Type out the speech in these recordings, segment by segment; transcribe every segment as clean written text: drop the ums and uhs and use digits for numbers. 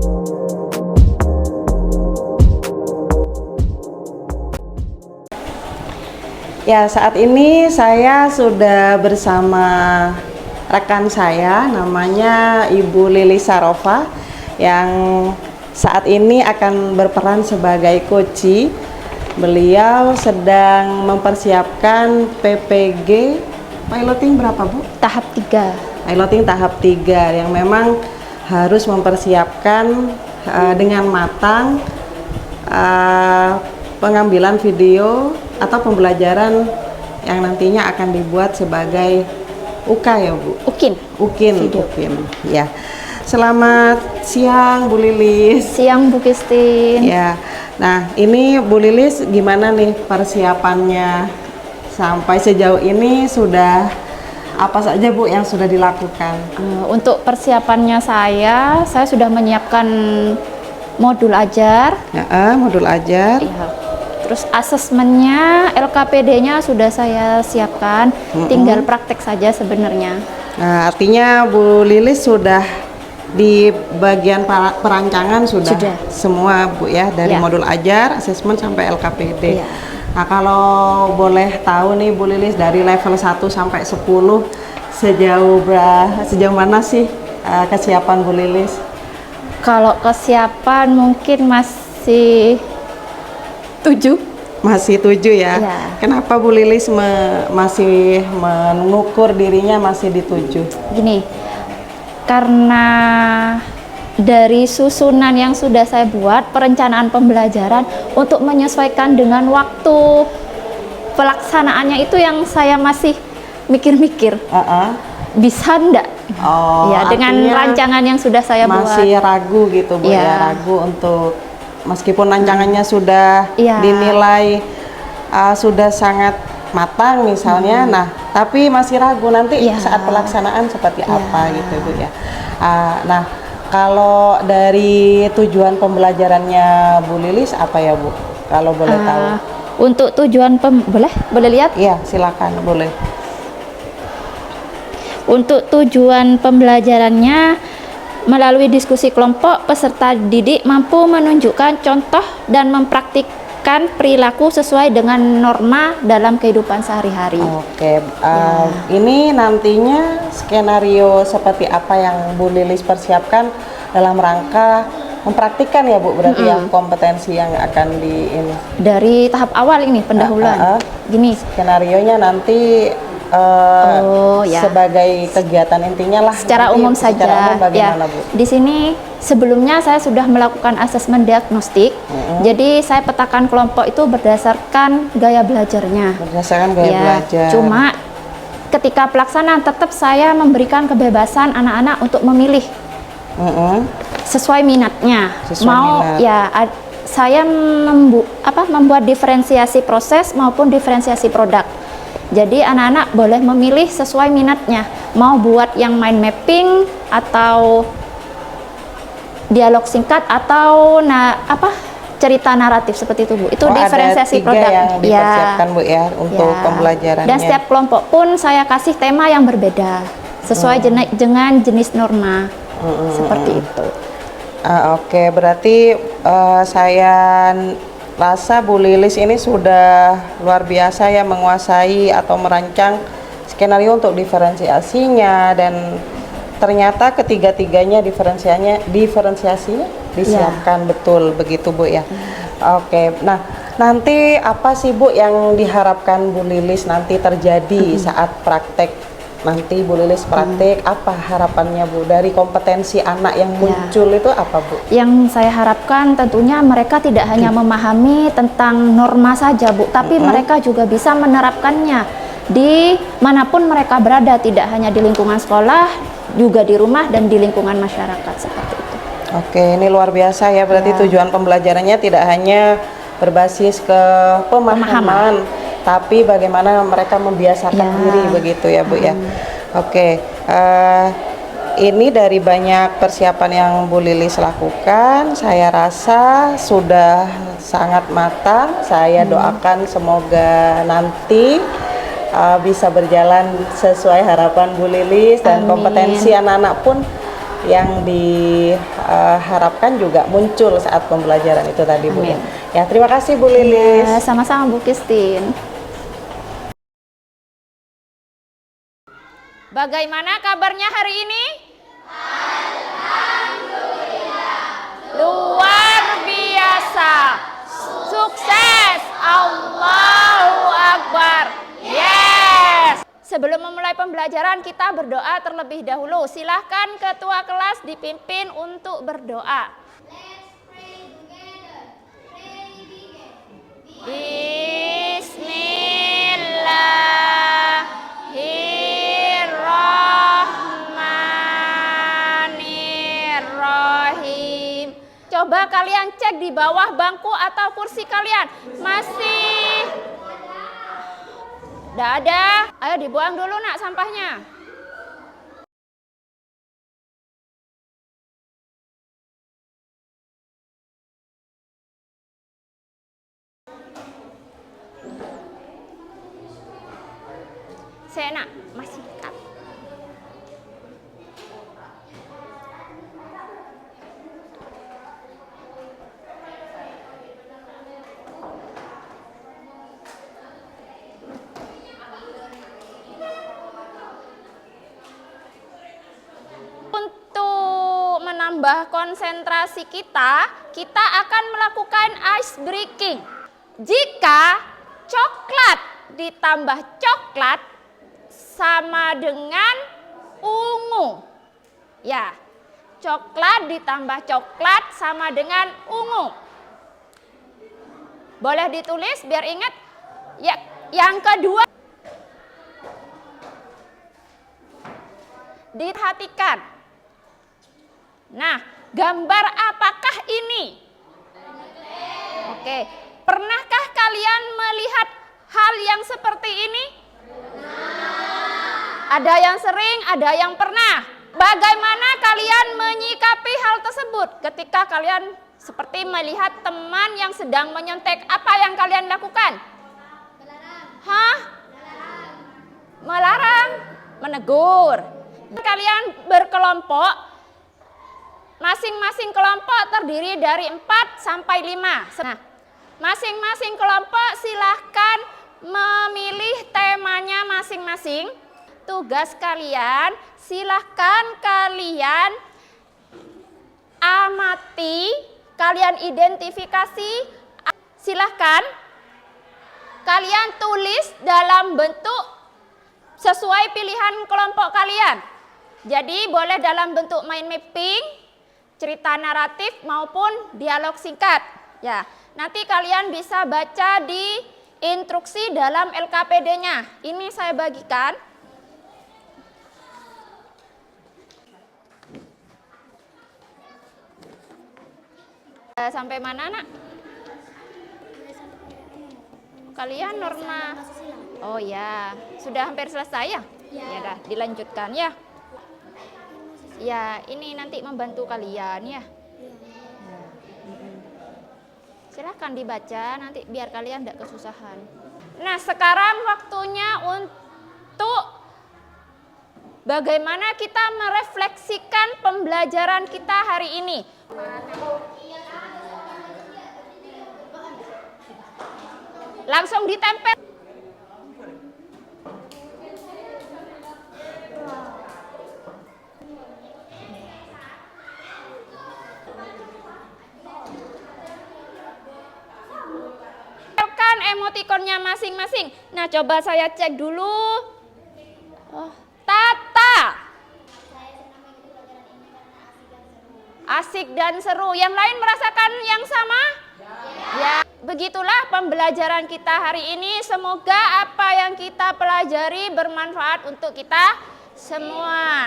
Ya, saat ini saya sudah bersama rekan saya, namanya Ibu Lilis Sarofa, yang saat ini akan berperan sebagai coach. Beliau sedang mempersiapkan PPG piloting berapa, Bu? Tahap 3. Piloting tahap 3 yang memang harus mempersiapkan dengan matang pengambilan video atau pembelajaran yang nantinya akan dibuat sebagai UK ya, Bu? Ukin. Ukin. Ya. Selamat siang, Bu Lilis. Siang, Bu Christine. Ya. Nah, ini Bu Lilis gimana nih persiapannya sampai sejauh ini, sudah apa saja, Bu, yang sudah dilakukan? Untuk persiapannya saya sudah menyiapkan modul ajar. Ya, modul ajar. Ya. Terus asesmennya, LKPD-nya sudah saya siapkan, tinggal praktek saja sebenarnya. Nah, artinya Bu Lilis sudah di bagian perancangan sudah semua, Bu, ya, dari modul ajar, asesmen sampai LKPD. Ya. Nah, kalau boleh tahu nih, Bu Lilis, dari level 1 sampai 10 sejauh mana sih kesiapan Bu Lilis? Kalau kesiapan mungkin masih 7. Masih 7 ya? Ya. Kenapa Bu Lilis masih mengukur dirinya masih di 7? Gini, karena dari susunan yang sudah saya buat, perencanaan pembelajaran untuk menyesuaikan dengan waktu pelaksanaannya itu yang saya masih mikir-mikir. Bisa enggak? Oh, ya, dengan rancangan yang sudah saya buat. Masih ragu gitu, Bu, ya, ragu untuk meskipun rancangannya sudah dinilai sudah sangat matang misalnya, nah tapi masih ragu nanti saat pelaksanaan seperti apa gitu, Bu, ya. Nah, kalau dari tujuan pembelajarannya Bu Lilis apa ya, Bu? Kalau boleh tahu. Untuk tujuan boleh lihat? Iya, silakan, boleh. Untuk tujuan pembelajarannya, melalui diskusi kelompok, peserta didik mampu menunjukkan contoh dan mempraktikkan perilaku sesuai dengan norma dalam kehidupan sehari-hari. Oke, ini nantinya skenario seperti apa yang Bu Lilis persiapkan dalam rangka mempraktikkan ya, Bu, berarti yang kompetensi yang akan ini. Dari tahap awal ini, pendahuluan. Gini, skenarionya nanti sebagai kegiatan intinya lah. Secara umum saja. Secara umum bagaimana, Bu? Di sini sebelumnya saya sudah melakukan asesmen diagnostik. Jadi saya petakan kelompok itu berdasarkan gaya belajarnya. Berdasarkan gaya belajar. Cuma ketika pelaksanaan tetap saya memberikan kebebasan anak-anak untuk memilih sesuai minatnya. Minat. Saya membuat diferensiasi proses maupun diferensiasi produk. Jadi anak-anak boleh memilih sesuai minatnya, mau buat yang mind mapping atau dialog singkat atau cerita naratif seperti itu, Bu. Itu diferensiasi produk yang dipersiapkan, Bu, ya, untuk pembelajarannya. Dan setiap kelompok pun saya kasih tema yang berbeda sesuai dengan jenis norma. Seperti itu. Oke, berarti saya rasa Bu Lilis ini sudah luar biasa ya menguasai atau merancang skenario untuk diferensiasinya, dan ternyata ketiga-tiganya diferensiasinya disiapkan betul begitu, Bu, ya. Oke, nah nanti apa sih, Bu, yang diharapkan Bu Lilis nanti terjadi saat praktek? Nanti Bu Lilis praktek, apa harapannya, Bu, dari kompetensi anak yang muncul itu apa, Bu? Yang saya harapkan tentunya mereka tidak hanya memahami tentang norma saja, Bu, tapi mereka juga bisa menerapkannya di manapun mereka berada, tidak hanya di lingkungan sekolah, juga di rumah dan di lingkungan masyarakat, seperti itu. Oke, ini luar biasa ya, berarti tujuan pembelajarannya tidak hanya berbasis ke pemahaman, tapi bagaimana mereka membiasakan diri begitu ya, Bu, ya. Oke, ini dari banyak persiapan yang Bu Lilis lakukan, saya rasa sudah sangat matang. Saya doakan semoga nanti bisa berjalan sesuai harapan Bu Lilis, dan kompetensi anak-anak pun yang diharapkan juga muncul saat pembelajaran itu tadi Bu. Amin. Ya, terima kasih Bu Lilis. Ya, sama-sama Bu Christine. Bagaimana kabarnya hari ini? Alhamdulillah. Luar biasa. Sukses. Allahu Akbar. Yes. Sebelum memulai pembelajaran kita berdoa terlebih dahulu. Silahkan ketua kelas dipimpin untuk berdoa. Bismillahirrahmanirrahim. Coba kalian cek di bawah bangku atau kursi kalian. Masih tidak ada? Ayo dibuang dulu nak sampahnya. Saya nak masih dekat. Untuk menambah konsentrasi kita akan melakukan ice breaking. Jika coklat ditambah coklat sama dengan ungu. Ya, coklat ditambah coklat sama dengan ungu. Boleh ditulis biar ingat. Ya, yang kedua, diperhatikan. Nah, gambar apakah ini? Oke, pernahkah kalian melihat hal yang seperti ini? Ada yang sering, ada yang pernah. Bagaimana kalian menyikapi hal tersebut ketika kalian seperti melihat teman yang sedang menyontek? Apa yang kalian lakukan? Hah? Melarang? Menegur. Kalian berkelompok, masing-masing kelompok terdiri dari 4 sampai 5. Nah, masing-masing kelompok silahkan memilih temanya masing-masing. Tugas kalian, silahkan kalian amati, kalian identifikasi, silahkan kalian tulis dalam bentuk sesuai pilihan kelompok kalian. Jadi boleh dalam bentuk mind mapping, cerita naratif maupun dialog singkat. Ya, nanti kalian bisa baca di instruksi dalam LKPD-nya. Ini saya bagikan. Sampai mana, Nak? Kalian norma. Oh ya, sudah hampir selesai ya? Ya dah, dilanjutkan ya. Ya, ini nanti membantu kalian ya. Silahkan dibaca, nanti biar kalian tidak kesusahan. Nah, sekarang waktunya untuk bagaimana kita merefleksikan pembelajaran kita hari ini. Langsung ditempel. Emotikonnya masing-masing. Nah, coba saya cek dulu. Oh, Tata. Asik dan seru. Yang lain merasakan yang sama? Ya. Begitulah pembelajaran kita hari ini. Semoga apa yang kita pelajari bermanfaat untuk kita semua.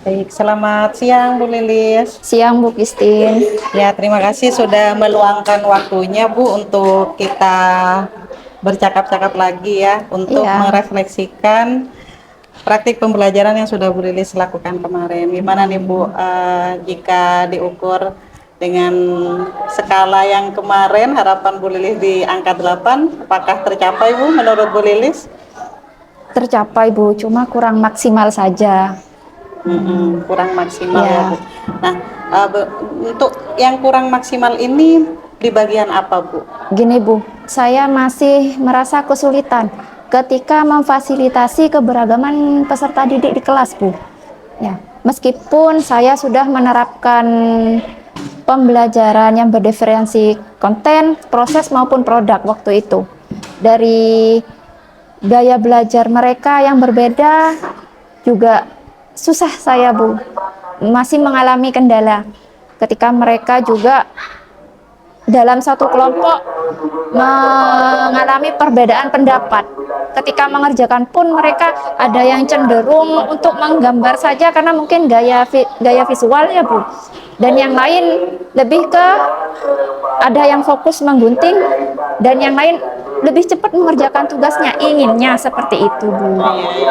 Baik, selamat siang Bu Lilis. Siang Bu Christine. Ya, terima kasih sudah meluangkan waktunya Bu untuk kita bercakap-cakap lagi ya, untuk merefleksikan praktik pembelajaran yang sudah Bu Lilis lakukan kemarin. Gimana nih Bu, jika diukur dengan skala yang kemarin harapan Bu Lilis di angka 8, apakah tercapai Bu menurut Bu Lilis? Tercapai Bu, cuma kurang maksimal saja. Kurang maksimal ya Ya. Bu. Nah, untuk yang kurang maksimal ini di bagian apa Bu? Gini Bu, saya masih merasa kesulitan ketika memfasilitasi keberagaman peserta didik di kelas Bu. Ya, meskipun saya sudah menerapkan pembelajaran yang berdiferensi konten, proses maupun produk waktu itu. Dari gaya belajar mereka yang berbeda juga susah saya Bu. Masih mengalami kendala ketika mereka juga dalam satu kelompok mengalami perbedaan pendapat. Ketika mengerjakan pun mereka ada yang cenderung untuk menggambar saja karena mungkin gaya visual ya Bu. Dan yang lain lebih ke ada yang fokus menggunting dan yang lain lebih cepat mengerjakan tugasnya, inginnya seperti itu Bu.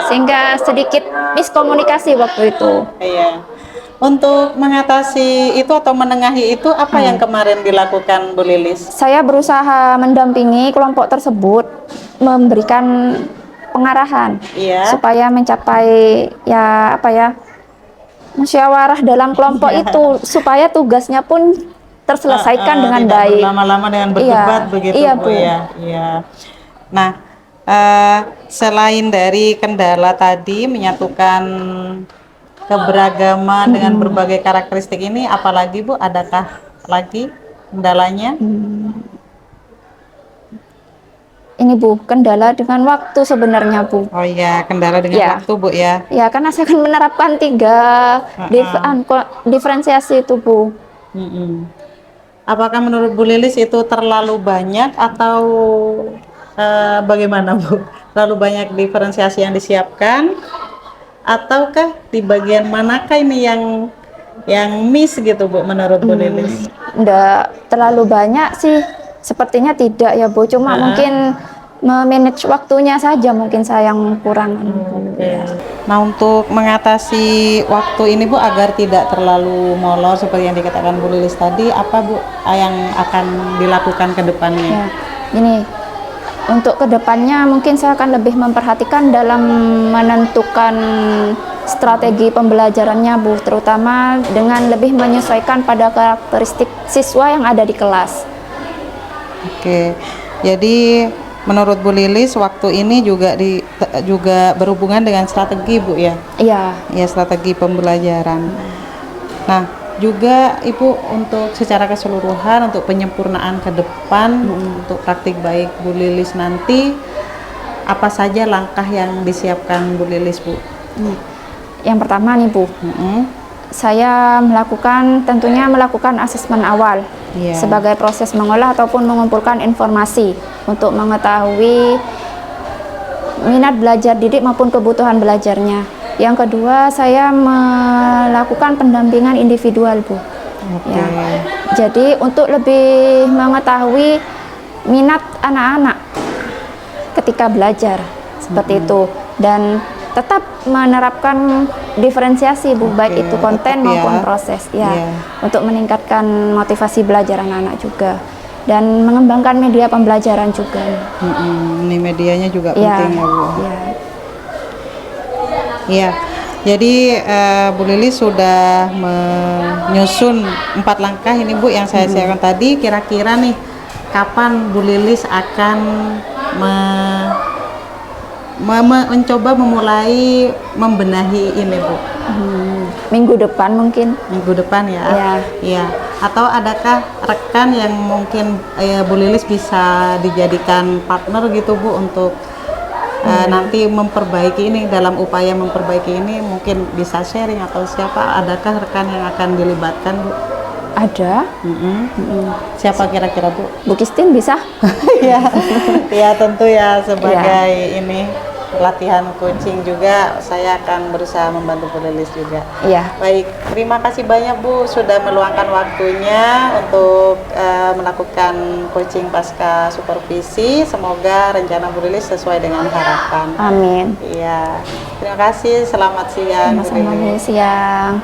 Sehingga sedikit miskomunikasi waktu itu. Iya. Untuk mengatasi itu atau menengahi itu apa yang kemarin dilakukan Bu Lilis? Saya berusaha mendampingi kelompok tersebut, memberikan pengarahan supaya mencapai ya apa ya, musyawarah dalam kelompok itu supaya tugasnya pun terselesaikan dengan baik. Lama-lama dengan berdebat begitu Bu ya. Iya. Nah, selain dari kendala tadi menyatukan keberagaman dengan berbagai karakteristik ini, apalagi Bu, adakah lagi kendalanya? Ini Bu, kendala dengan waktu sebenarnya Bu. Oh iya, kendala dengan waktu Bu ya. Ya, karena saya akan menerapkan 3 diferensiasi itu Bu. Apakah menurut Bu Lilis itu terlalu banyak atau bagaimana Bu? Terlalu banyak diferensiasi yang disiapkan? Ataukah di bagian manakah ini yang miss gitu Bu menurut Bu Lilis? Enggak terlalu banyak sih, sepertinya tidak ya Bu, cuma mungkin memanage waktunya saja mungkin saya yang kurang. Nah, untuk mengatasi waktu ini Bu agar tidak terlalu molor seperti yang dikatakan Bu Lilis tadi, apa Bu yang akan dilakukan ke depannya? Ya, ini untuk kedepannya mungkin saya akan lebih memperhatikan dalam menentukan strategi pembelajarannya Bu, terutama dengan lebih menyesuaikan pada karakteristik siswa yang ada di kelas. Oke, jadi menurut Bu Lilis waktu ini juga berhubungan dengan strategi Bu ya? Iya. Ya, strategi pembelajaran. Nah, juga Ibu untuk secara keseluruhan untuk penyempurnaan ke depan untuk praktik baik Bu Lilis nanti, apa saja langkah yang disiapkan Bu Lilis Bu? Yang pertama nih Bu, saya tentunya melakukan asesmen awal sebagai proses mengolah ataupun mengumpulkan informasi untuk mengetahui minat belajar didik maupun kebutuhan belajarnya. Yang kedua, saya melakukan pendampingan individual Bu. Ya. Jadi untuk lebih mengetahui minat anak-anak ketika belajar seperti itu, dan tetap menerapkan diferensiasi Bu, baik itu konten maupun proses untuk meningkatkan motivasi belajar anak-anak juga dan mengembangkan media pembelajaran juga. Ini medianya juga penting ya Bu. Iya, jadi Bu Lilis sudah menyusun 4 langkah ini Bu yang saya siapkan tadi. Kira-kira nih kapan Bu Lilis akan mencoba memulai membenahi ini Bu? Minggu depan mungkin. Minggu depan ya? Iya. Atau adakah rekan yang mungkin Bu Lilis bisa dijadikan partner gitu Bu untuk nanti memperbaiki ini, dalam upaya memperbaiki ini mungkin bisa sharing atau siapa, adakah rekan yang akan dilibatkan Bu? Ada. Siapa kira-kira Bu? Bu Kistin bisa? Ya tentu ya, sebagai ini latihan coaching juga saya akan berusaha membantu Bu Lilis juga. Baik, terima kasih banyak Bu sudah meluangkan waktunya untuk melakukan coaching pasca supervisi. Semoga rencana Bu Lilis sesuai dengan harapan. Amin. Iya, terima kasih. Selamat siang. Selamat siang.